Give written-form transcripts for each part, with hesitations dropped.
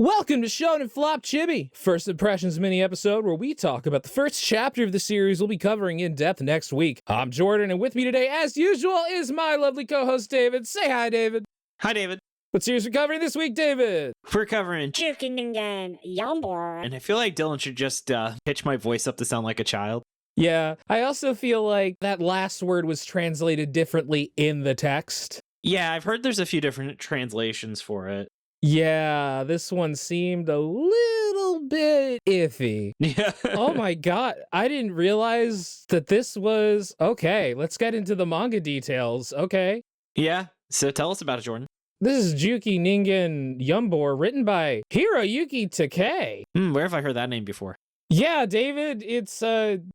Welcome to Shonen Flop Chibi, First Impressions mini episode where we talk about the first chapter of the series we'll be covering in depth next week. I'm Jordan, and with me today, as usual, is my lovely co-host David. Say hi, David. Hi, David. What series we're covering this week, David? We're covering Jumbor. and I feel like Dylan should just pitch my voice up to sound like a child. Yeah, I also feel like that last word was translated differently in the text. Yeah, I've heard there's a few different translations for it. Yeah, this one seemed a little bit iffy. Yeah. Oh my god, I didn't realize that this was... Okay, let's get into the manga details, okay? Yeah, so tell us about it, Jordan. This is Juki Ningen Jumbor, written by Hiroyuki Takei. Where have I heard that name before? Yeah, David, it's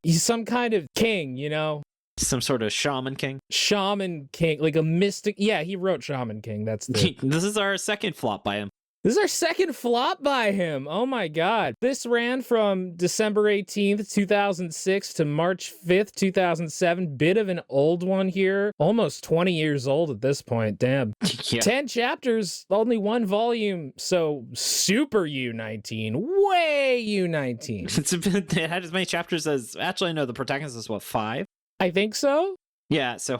he's some kind of king, you know? Some sort of shaman king? Shaman king, like a mystic... Yeah, he wrote Shaman King, that's the... This is our second flop by him. This is our second flop by him. Oh my god. This ran from December 18th, 2006 to March 5th, 2007. Bit of an old one here. Almost 20 years old at this point. Damn. Yeah. 10 chapters, only one volume. So super U19. Way U19. It had as many chapters as... Actually, no, the protagonist is, what, 5? I think so. Yeah, so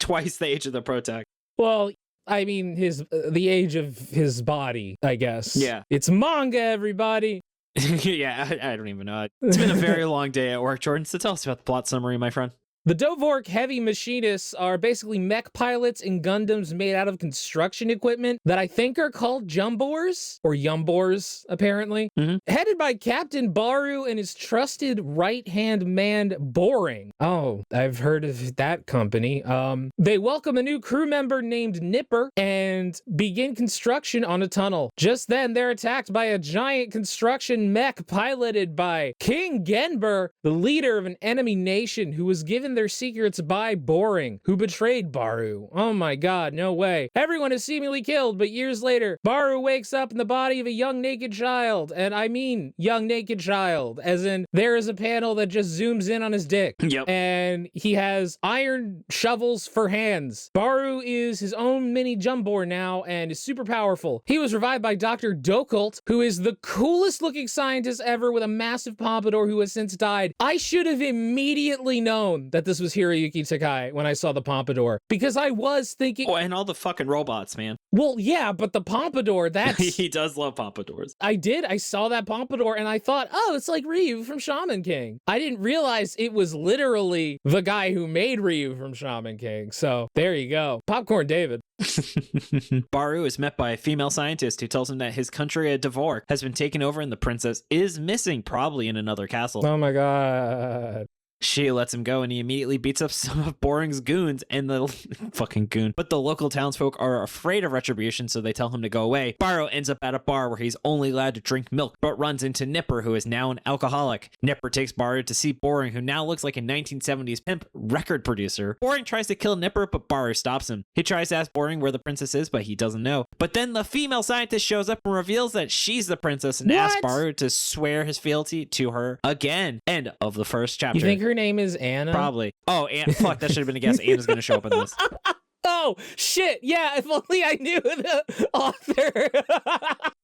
twice the age of the protagonist. Well, I mean, the age of his body, I guess. Yeah. It's manga, everybody. Yeah, I don't even know. It's been a very long day at work, Jordan, so tell us about the plot summary, my friend. The Dovork heavy machinists are basically mech pilots in Gundams made out of construction equipment that I think are called Jumbors, or Yumbors, apparently. Headed by Captain Baru and his trusted right-hand man, Boring. Oh, I've heard of that company. They welcome a new crew member named Nipper and begin construction on a tunnel. Just then, they're attacked by a giant construction mech piloted by King Genber, the leader of an enemy nation who was given their secrets by Boring, who betrayed Baru. Oh my god, no way. Everyone is seemingly killed, but years later, Baru wakes up in the body of a young naked child. And I mean young naked child, as in there is a panel that just zooms in on his dick. Yep. And he has iron shovels for hands. Baru is his own mini Jumbor now and is super powerful. He was revived by Dr. Dokult, who is the coolest looking scientist ever with a massive pompadour who has since died. I should have immediately known that this was Hiroyuki Takei when I saw the pompadour, because I was thinking... Oh, and all the fucking robots, man. Well, yeah, but the pompadour, that's... He does love pompadours. I saw that pompadour and I thought, oh, it's like Ryu from Shaman King. I didn't realize it was literally the guy who made Ryu from Shaman King. So there you go. Popcorn David. Baru is met by a female scientist who tells him that his country at Dvork has been taken over and the princess is missing, probably in another castle. Oh my god. She lets him go and he immediately beats up some of Boring's goons and the fucking goon. But the local townsfolk are afraid of retribution, so they tell him to go away. Baru ends up at a bar where he's only allowed to drink milk, but runs into Nipper, who is now an alcoholic. Nipper takes Baru to see Boring, who now looks like a 1970s pimp record producer. Boring tries to kill Nipper, but Baru stops him. He tries to ask Boring where the princess is, but he doesn't know. But then the female scientist shows up and reveals that she's the princess and asks Baru to swear his fealty to her again. End of the first chapter. You think her name is Anna? Probably. Oh, fuck, that should have been a guess. Anna's going to show up in this. Oh, shit. Yeah, if only I knew the author.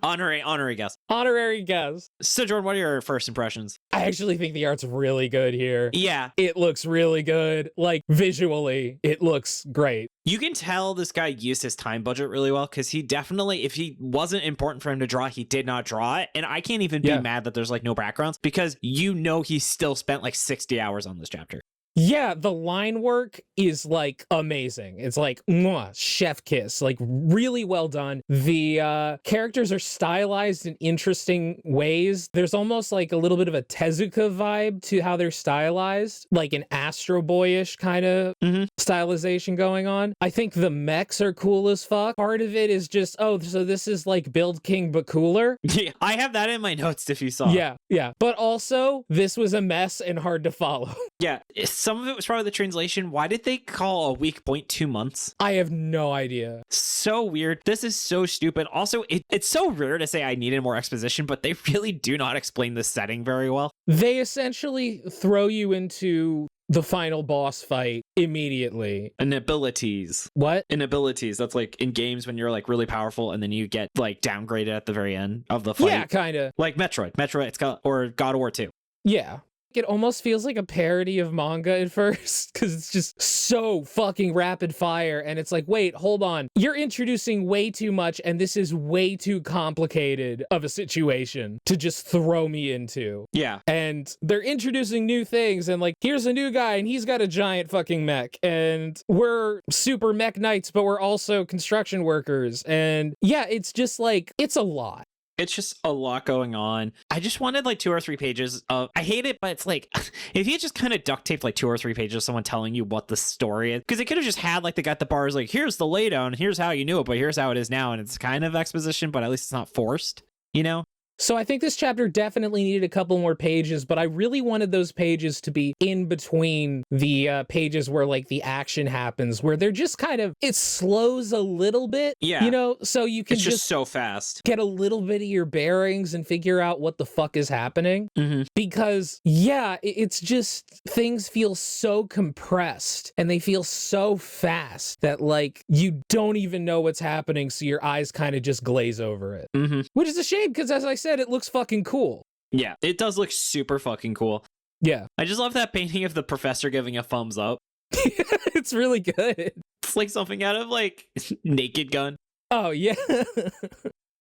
Honorary guess. Honorary guess. So, Jordan, what are your first impressions? I actually think the art's really good here. Yeah. It looks really good. Like, visually, it looks great. You can tell this guy used his time budget really well, because he definitely, if he wasn't important for him to draw, he did not draw it. And I can't even be mad that there's like no backgrounds, because you know he still spent like 60 hours on this chapter. Yeah, the line work is like amazing. It's like mwah, chef kiss, like really well done. The characters are stylized in interesting ways. There's almost like a little bit of a Tezuka vibe to how they're stylized, like an Astro Boyish kind of stylization going on. I think the mechs are cool as fuck. Part of it is just, oh, so this is like Build King but cooler. Yeah, I have that in my notes if you saw. Yeah. But also, this was a mess and hard to follow. Yeah, some of it was probably the translation. Why did they call a week 0.2 months? I have no idea. So weird. This is so stupid. Also, it's so rare to say I needed more exposition, but they really do not explain the setting very well. They essentially throw you into the final boss fight immediately. And abilities. What? And abilities. That's like in games when you're like really powerful and then you get like downgraded at the very end of the fight. Yeah, kind of. Like Metroid, it's got, or God of War 2. Yeah. It almost feels like a parody of manga at first because it's just so fucking rapid fire. And it's like, wait, hold on. You're introducing way too much and this is way too complicated of a situation to just throw me into. Yeah. And they're introducing new things and like, here's a new guy and he's got a giant fucking mech and we're super mech knights, but we're also construction workers. And yeah, it's just like, it's a lot. It's just a lot going on. I just wanted like 2 or 3 pages of, I hate it, but it's like, if you just kind of duct taped like 2 or 3 pages of someone telling you what the story is, because they could have just had like the guy at the bar is like, here's the laydown, here's how you knew it, but here's how it is now. And it's kind of exposition, but at least it's not forced, you know? So I think this chapter definitely needed a couple more pages, but I really wanted those pages to be in between the pages where like the action happens, where they're just kind of, it slows a little bit, Yeah. you know, so you can It's just so fast. get a little bit of your bearings and figure out what the fuck is happening. Mm-hmm. Because yeah, it's just, things feel so compressed and they feel so fast that like you don't even know what's happening, so your eyes kind of just glaze over it. Mm-hmm. Which is a shame because, as I said, it looks fucking cool. Yeah, it does look super fucking cool. Yeah. I just love that painting of the professor giving a thumbs up. It's really good. It's like something out of like Naked Gun. Oh, yeah.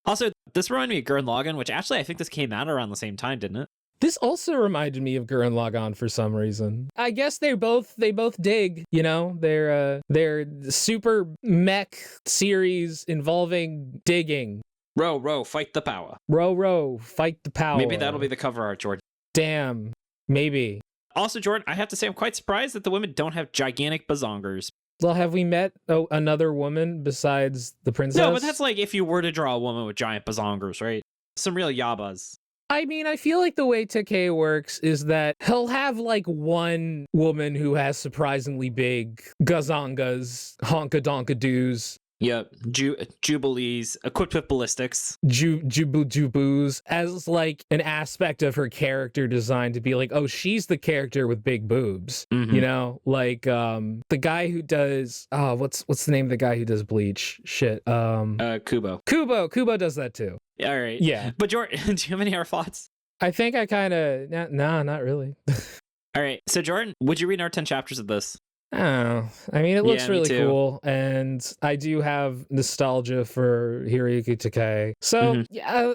Also, this reminded me of Gurren Lagann, which actually I think this came out around the same time, didn't it? This also reminded me of Gurren Lagann for some reason. I guess they both dig, you know, they're super mech series involving digging. Row, fight the power. Row, fight the power. Maybe that'll be the cover art, Jordan. Damn, maybe. Also, Jordan, I have to say I'm quite surprised that the women don't have gigantic bazongers. Well, have we met another woman besides the princess? No, but that's like if you were to draw a woman with giant bazongers, right? Some real yabas. I mean, I feel like the way Takei works is that he'll have like one woman who has surprisingly big gazongas, honka-donka-doos. Yep, Jubilees, equipped with ballistics. Jubus as like an aspect of her character design to be like, oh, she's the character with big boobs. Mm-hmm. You know, like the guy who does what's the name of the guy who does Bleach? Shit. Kubo. Kubo does that too. All right. Yeah. But Jordan, do you have any other thoughts? I think I kind of not really. All right. So Jordan, would you read our 10 chapters of this? Oh, I mean, it looks Yeah, me really too. cool, and I do have nostalgia for Hiroyuki Takei. So, yeah,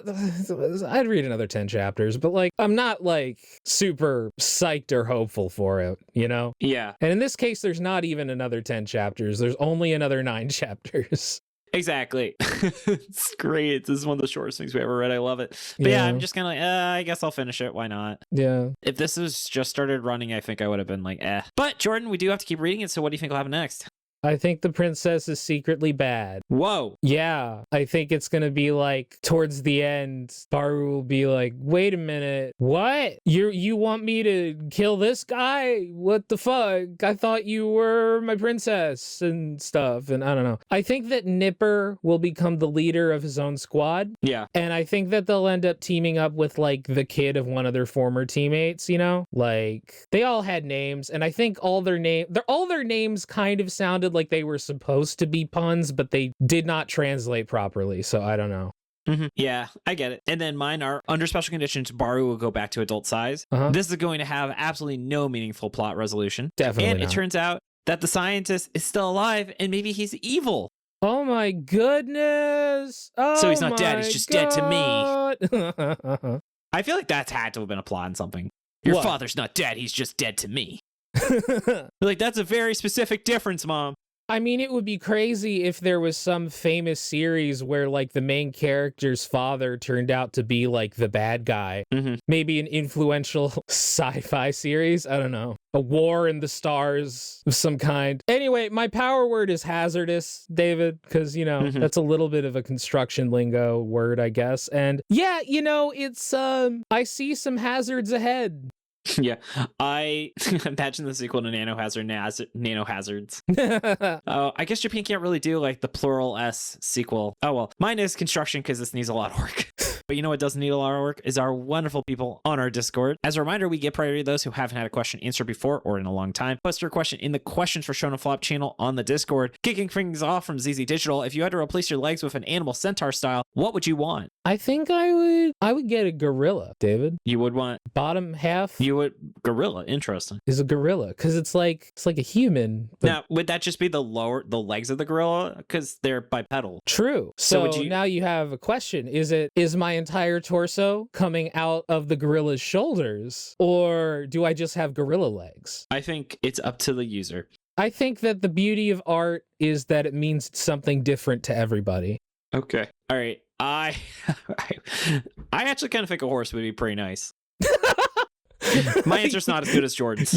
I'd read another 10 chapters, but, like, I'm not, like, super psyched or hopeful for it, you know? Yeah. And in this case, there's not even another 10 chapters. There's only another 9 chapters. Exactly. It's great. This is one of the shortest things we ever read. I love it. But yeah, I'm just kind of like, I guess I'll finish it. Why not? Yeah. If this was just started running, I think I would have been like, eh. But Jordan, we do have to keep reading it. So what do you think will happen next? I think the princess is secretly bad. Whoa. Yeah, I think it's gonna be like towards the end, Baru will be like, wait a minute, what? You want me to kill this guy? What the fuck? I thought you were my princess and stuff. And I don't know. I think that Nipper will become the leader of his own squad. Yeah. And I think that they'll end up teaming up with like the kid of one of their former teammates, you know? Like they all had names, and I think all their names kind of sounded like they were supposed to be puns, but they did not translate properly. So I don't know. Mm-hmm. Yeah, I get it. And then mine are under special conditions, Baru will go back to adult size. Uh-huh. This is going to have absolutely no meaningful plot resolution. Definitely And not. it turns out that the scientist is still alive and maybe he's evil. Oh my goodness. Oh, So he's not dead, he's just dead to me. I feel like that's had to have been a plot in something. Your What? father's not dead, he's just dead to me. Like, that's a very specific difference, Mom. I mean, it would be crazy if there was some famous series where, like, the main character's father turned out to be, like, the bad guy. Mm-hmm. Maybe an influential sci-fi series. I don't know. A war in the stars of some kind. Anyway, my power word is hazardous, David, because, you know, that's a little bit of a construction lingo word, I guess. And yeah, you know, it's, I see some hazards ahead. Yeah, I imagine the sequel to Nano Hazards. I guess Japan can't really do like the plural S sequel. Oh well, mine is construction because this needs a lot of work. But you know what doesn't need a lot of work is our wonderful people on our Discord. As a reminder, we give priority to those who haven't had a question answered before or in a long time. Post your question in the Questions for Shonen Flop channel on the Discord. Kicking things off from ZZ Digital, if you had to replace your legs with an animal centaur style, what would you want? I think I would get a gorilla, David. You would want Bottom half you would gorilla. Interesting. is a gorilla because it's like a human. But Now, would that just be the legs of the gorilla? Because they're bipedal. true. So So would you- now you have a question. Is my entire torso coming out of the gorilla's shoulders, or do I just have gorilla legs? I think it's up to the user. I think that the beauty of art is that it means something different to everybody. Okay. All right. I actually kind of think a horse would be pretty nice. My answer's not as good as Jordan's.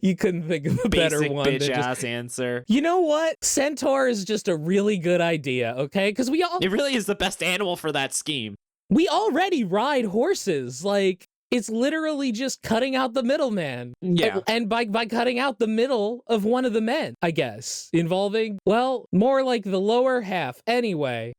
You couldn't think of a better Basic one. than bitch just- ass answer. You know what? Centaur is just a really good idea, okay? Because It really is the best animal for that scheme. we already ride horses. Like, it's literally just cutting out the middleman. Yeah. And by cutting out the middle of one of the men, I guess, involving, well, more like the lower half. Anyway,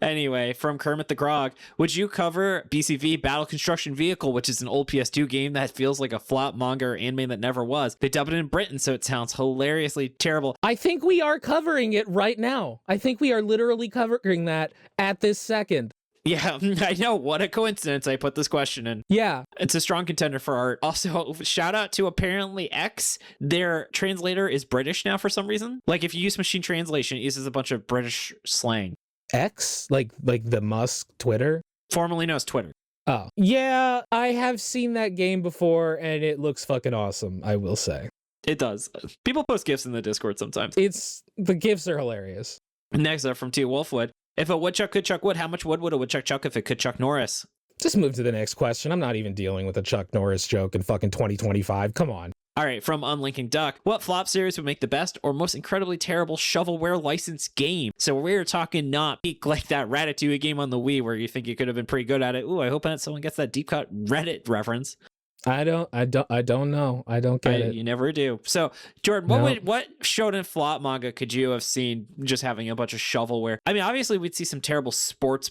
Anyway, from Kermit the Grog, would you cover BCV Battle Construction Vehicle, which is an old PS2 game that feels like a flop manga or anime that never was? They dubbed it in Britain, so it sounds hilariously terrible. I think we are covering it right now. I think we are literally covering that at this second. Yeah, I know. What a coincidence I put this question in. Yeah. It's a strong contender for art. Also, shout out to Apparently X. Their translator is British now for some reason. Like, if you use machine translation, it uses a bunch of British slang. X? Like the Musk Twitter? Formerly known as Twitter. Oh. Yeah, I have seen that game before, and it looks fucking awesome, I will say. It does. People post GIFs in the Discord sometimes. The gifs are hilarious. Next up from T. Wolfwood. If a woodchuck could chuck wood, how much wood would a woodchuck chuck if it could chuck Norris? Just move to the next question. I'm not even dealing with a Chuck Norris joke in fucking 2025. Come on. All right, from Unlinking Duck. What flop series would make the best or most incredibly terrible shovelware licensed game? So we're talking not peak like that Ratatouille game on the Wii where you think you could have been pretty good at it. Ooh, I hope that someone gets that deep cut Reddit reference. I don't know. I don't get it. You never do. So, Jordan, what shonen flop manga could you have seen just having a bunch of shovelware? I mean, obviously we'd see some terrible sports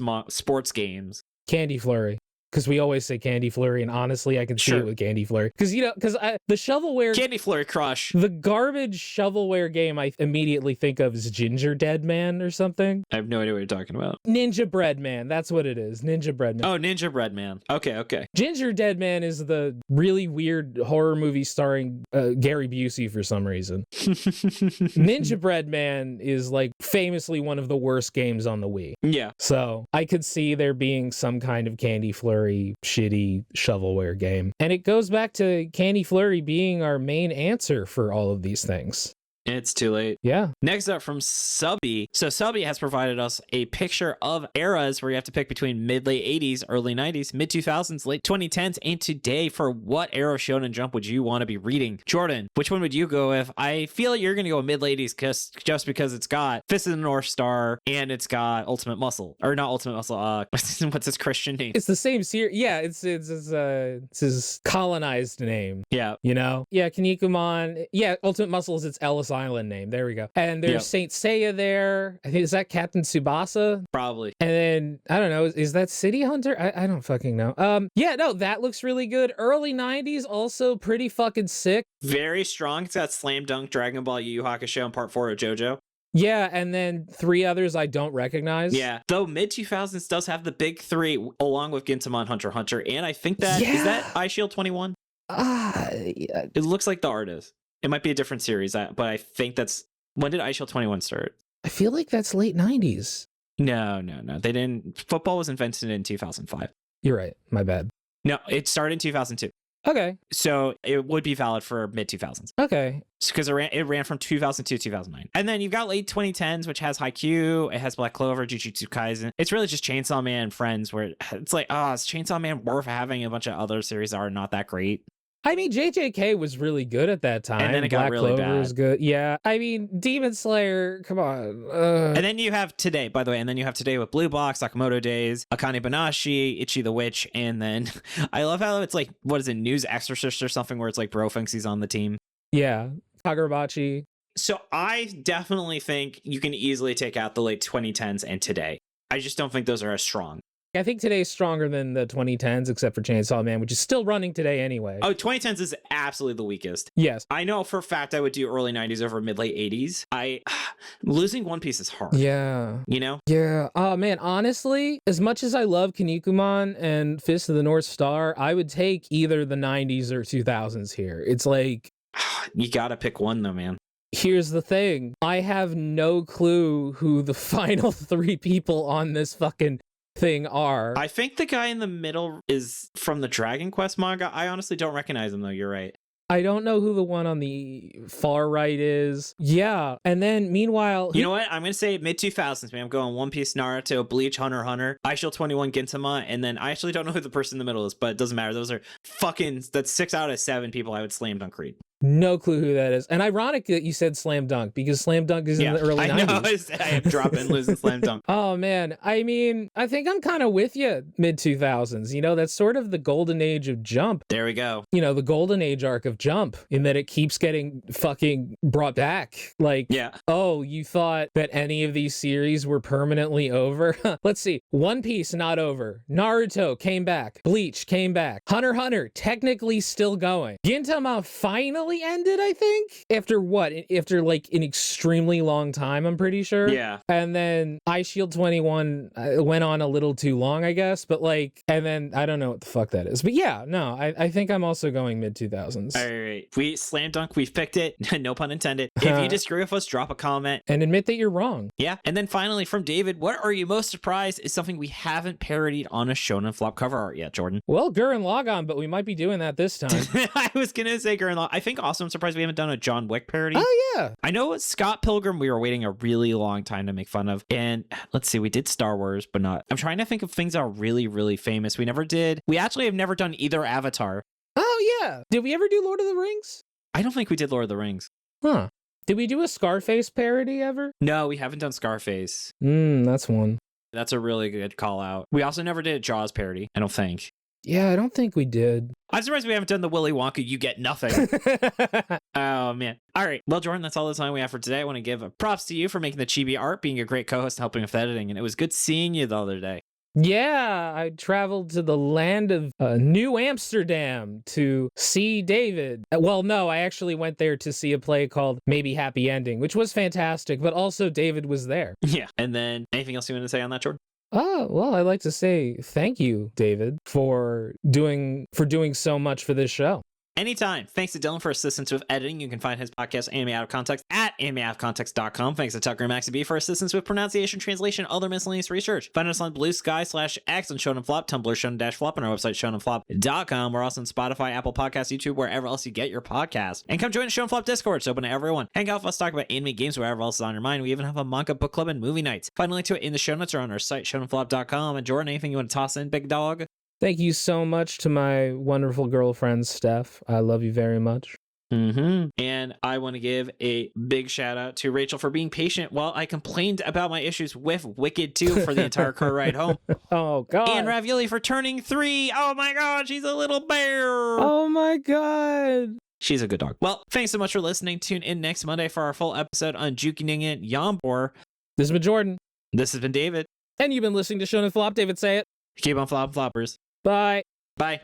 games. Candy Flurry. Because we always say Candy Flurry, and honestly, I can see it with Candy Flurry. Because, the shovelware... Candy Flurry Crush. The garbage shovelware game I immediately think of is Ginger Dead Man or something. I have no idea what you're talking about. Ninja Bread Man. That's what it is. Ninja Bread Man. Oh, Ninja Bread Man. Okay. Ginger Dead Man is the really weird horror movie starring Gary Busey for some reason. Ninja Bread Man is like famously one of the worst games on the Wii. Yeah. So I could see there being some kind of Candy Flurry shitty shovelware game. And it goes back to Candy Flurry being our main answer for all of these things. It's too late. Yeah. Next up from Subby. So Subby has provided us a picture of eras where you have to pick between mid-late 80s, early 90s, mid-2000s, late 2010s, and today. For what era of Shonen Jump would you want to be reading? Jordan, which one would you go with? I feel like you're going to go mid-late 80s just because it's got Fist of the North Star and it's got Ultimate Muscle. Or not Ultimate Muscle. What's his Christian name? It's the same series. Yeah, it's his colonized name. Yeah. You know? Yeah, Kinnikuman. Yeah, Ultimate Muscle is its Ellis Island name. There we go. And there's Saint Seiya there. I think, is that Captain Tsubasa? Probably. And then, I don't know, is that City Hunter? I don't fucking know. Yeah, no, that looks really good. Early 90s, also pretty fucking sick. Very strong. It's got Slam Dunk, Dragon Ball, Yu Yu Hakusho, and Part 4 of JoJo. Yeah, and then 3 others I don't recognize. Yeah, though mid-2000s does have the big 3 along with Gintamon, Hunter x Hunter, and I think that, is that iShield 21? Yeah. It looks like the art is. It might be a different series, but I think that's... When did iShield 21 start? I feel like that's late 90s. No. They didn't... Football was invented in 2005. You're right. My bad. No, it started in 2002. Okay. So it would be valid for mid-2000s. Okay. Because it ran from 2002 to 2009. And then you've got late 2010s, which has Haikyuu, it has Black Clover, Jujutsu Kaisen. It's really just Chainsaw Man and Friends, where it's like, is Chainsaw Man worth having a bunch of other series that are not that great? I mean, JJK was really good at that time. And then it got Black really Clover bad. was good. Yeah. I mean, Demon Slayer, come on. And then you have Today, by the way, and then you have Today with Blue Box, Sakamoto Days, Akane Banashi, Ichi the Witch, and then I love how it's like, what is it, News Exorcist or something, where it's like Bro thinks he's on the team. Yeah. Kagurabachi. So I definitely think you can easily take out the late 2010s and Today. I just don't think those are as strong. I think today's stronger than the 2010s, except for Chainsaw Man, which is still running today anyway. Oh, 2010s is absolutely the weakest. Yes. I know for a fact I would do early 90s over mid-late 80s. Losing One Piece is hard. Yeah. You know? Yeah. Oh, man, honestly, as much as I love Kinnikuman and Fist of the North Star, I would take either the 90s or 2000s here. It's like... You gotta pick one, though, man. Here's the thing. I have no clue who the final 3 people on this fucking thing are. I think the guy in the middle is from the Dragon Quest manga. I honestly don't recognize him, though. You're right. I don't know who the one on the far right is. Yeah. And then meanwhile... You know what? I'm going to say mid-2000s, man. I'm going One Piece, Naruto, Bleach, Hunter x Hunter, iShield 21, Gintama, and then I actually don't know who the person in the middle is, but it doesn't matter. Those are that's 6 out of 7 people I would slam dunk read. No clue who that is. And ironic that you said Slam Dunk, because Slam Dunk is in the early 90s. I am dropping losing Slam Dunk. Oh, man. I mean, I think I'm kind of with you mid-2000s. You know, that's sort of the golden age of Jump. There we go. You know, the golden age arc of Jump, in that it keeps getting fucking brought back. Like, oh, you thought that any of these series were permanently over? Let's see. One Piece, not over. Naruto came back. Bleach came back. Hunter x Hunter, technically still going. Gintama finally ended, I think, after like an extremely long time, I'm pretty sure. Yeah. And then iShield 21 went on a little too long, I guess, but like, and then I don't know what the fuck that is, but yeah, no, I think I'm also going mid-2000s. All right, we slam dunk, we've picked it. No pun intended. If you disagree with us, drop a comment and admit that you're wrong. Yeah. And then finally from David, what are you most surprised is something we haven't parodied on a Shonen Flop cover art yet, Jordan? Well, Gurren Lagann, but we might be doing that this time. I was gonna say Gurren Lagann. I think also I'm surprised we haven't done a John Wick parody. Oh, yeah. I know Scott Pilgrim we were waiting a really long time to make fun of. And let's see, we did Star Wars, but not. I'm trying to think of things that are really, really famous. We actually have never done either Avatar. Oh, yeah. Did we ever do Lord of the Rings? I don't think we did Lord of the Rings. Huh. Did we do a Scarface parody ever? No, we haven't done Scarface. That's one. That's a really good call out. We also never did a Jaws parody, I don't think. Yeah, I don't think we did. I'm surprised we haven't done the Willy Wonka, you get nothing. Oh, man. All right. Well, Jordan, that's all the time we have for today. I want to give props to you for making the chibi art, being a great co-host, and helping with editing. And it was good seeing you the other day. Yeah, I traveled to the land of New Amsterdam to see David. Well, no, I actually went there to see a play called Maybe Happy Ending, which was fantastic, but also David was there. Yeah. And then anything else you want to say on that, Jordan? Oh, well, I'd like to say thank you, David, for doing so much for this show. Anytime. Thanks to Dylan for assistance with editing. You can find his podcast, Anime Out of Context, at animeoutofcontext.com. Thanks to Tucker and Maxie B for assistance with pronunciation, translation, other miscellaneous research. Find us on Blue Sky /X on Shonen Flop, Tumblr Shonen-Flop, and our website, shonenflop.com. We're also on Spotify, Apple Podcasts, YouTube, wherever else you get your podcast. And come join the Shonen Flop Discord. It's open to everyone. Hang out with us, talk about anime games, wherever else is on your mind. We even have a manga book club and movie nights. Find a link to it in the show notes or on our site, shonenflop.com. And Jordan, anything you want to toss in, big dog? Thank you so much to my wonderful girlfriend, Steph. I love you very much. And I want to give a big shout out to Rachel for being patient while I complained about my issues with Wicked 2 for the entire car ride home. Oh, God. And Ravioli for turning 3. Oh, my God. She's a little bear. Oh, my God. She's a good dog. Well, thanks so much for listening. Tune in next Monday for our full episode on Jukiningen Jumbor. This has been Jordan. This has been David. And you've been listening to Shonen Flop. David, say it. Keep on flopping floppers. Bye. Bye.